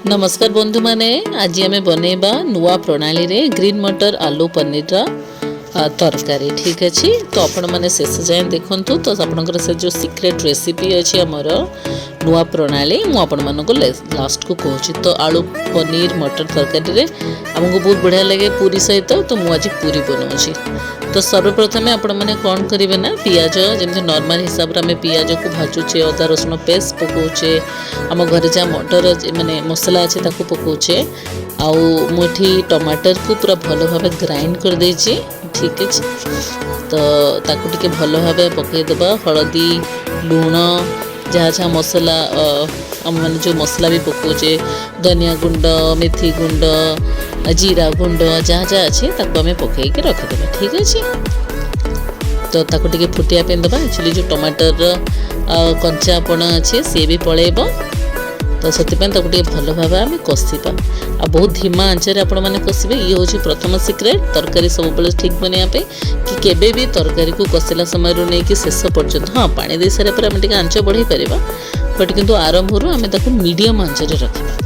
नमस्कार बंधु माने आज आम बनैबा नुआ प्रणाली रे ग्रीन मटर आलू पनीर तरकारी। ठीक अच्छे तो आपण मैंने शेष जाए देखु तो आपंकर से जो सीक्रेट रेसिपी अच्छी आमर नुआ प्रणाली मुझे लास्ट को कहूँ। तो आलू पनीर मटर तरकारी आमको बहुत बढ़िया लगे पूरी सहित। तो मुझे पूरी बनाऊँगी। तो सर्वप्रथमे आपण मैंने कौन करेंगे ना पियाज जमी नॉर्मल हिसाब से आम पियाज को भाजुचे अदा रसुण पेस्ट पकाउे आम घर जहाँ मटर माने मसला अच्छे ताकू पकाउे आउ मुठी टमाटर को पूरा भल भाव ग्राइंड कर देछि। ठीक है तो ताकू टिके भल भाव पकईदेवा हलदी लुण जहाँ जहाँ मसला मैंने जो मसला भी पकाउे धनिया गुंड मेथी गुंड जीरा गुंड जहाँ जहाँ अच्छे ताकू आम पकईके रखिदेवा। ठीक अच्छे तो ताकू टिके फुटिया पे दबा एक्चुअली जो टमाटर कंचापण अच्छे सी भी पलैब। तो से भल भाव आम कषा आ बहुत धीमा आंचर आपण मैंने कषे। ये हूँ प्रथम सिक्रेट तरकारी सब बेले ठीक बनवाई कि केबे भी तरकारी को कषिला समय नहीं शेष पर्यंत हाँ पानी दे सारे पर आम आंच बढ़ाई पार बट किंतु आरंभ आम ताको मीडियम आंचर रखा।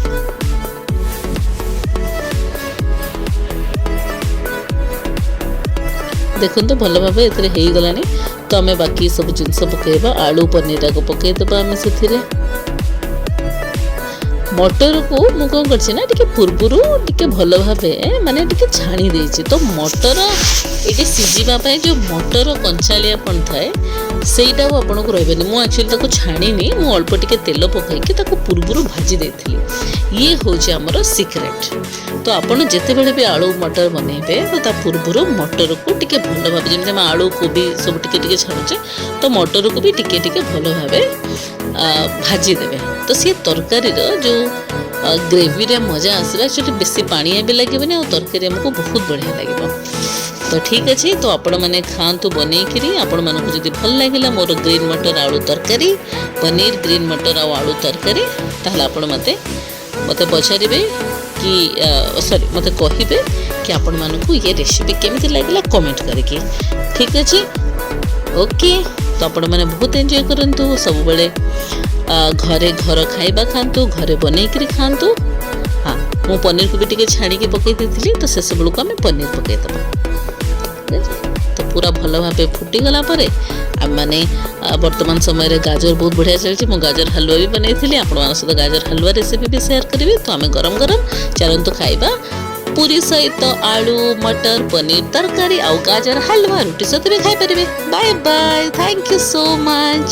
देखो तो भल भाव ये गला तो आम बाकी सब जिनस पकईबा आलू पनीर को पकईदेवा आम से मटर को मु कौन कर पूर्वर टे भल भाव माने छाणी देछि। तो मटर ये सीझापी जो मटर कंचालियापन थाए सेटा आपन को रही मुझे एक्चुअली छाणी मु अल्प टिके तेल पकईकि पूर्वर भाजी देथिली। ये हूँ आमर सिक्रेट। तो आपन जिते बड़े भी आलू मटर बनइबे तो पूर्वर मटर को टिके भल भाव जमी आलू कोबी सब टिके छाणुचे तो मटर को भी टिके भल भाव भाजी देवे। तो सी तरकारी जो ग्रेवी रे मजा आसला एक्चुअली बेसी पानिया भी लगे और तरकारी आमको बहुत बढ़िया लगे। तो ठीक अच्छे तो आपण मैंने खातु बनईकरी आपण मानक जदि भल लगे मोर ग्रीन मटर आलू तरकारी पनीर ग्रीन मटर आलू तरकारी ताहले आपण मते पचारे कि सॉरी मते कहिबे कि आपण मानक ये रेसिपी केमिति लागला कमेंट करके। ठीक अच्छे ओके तो आपण मैंने बहुत एंजॉय करंतु सब बेले घरे घर खाइबा खातु घरे बनईकरी खातु। हाँ मु पनीर को भी टिके छाड़ी पकई देथिली तो शेष बेलू आम पनीर पकईदेवा। तो पूरा भल भाव फुटीगला मैंने वर्तमान समय गाजर बहुत बढ़िया चलती मु गाजर हलवा भी बनई थी आपण सहित गाजर हलवा रेसिपी भी शेयर करी। तो आम गरम गरम चलतु खाइबा पूरी सहित आलू मटर पनीर तरकारी आउ गाजर हलवा रुटी सहित भी खाई पारे। Bye bye thank you so much.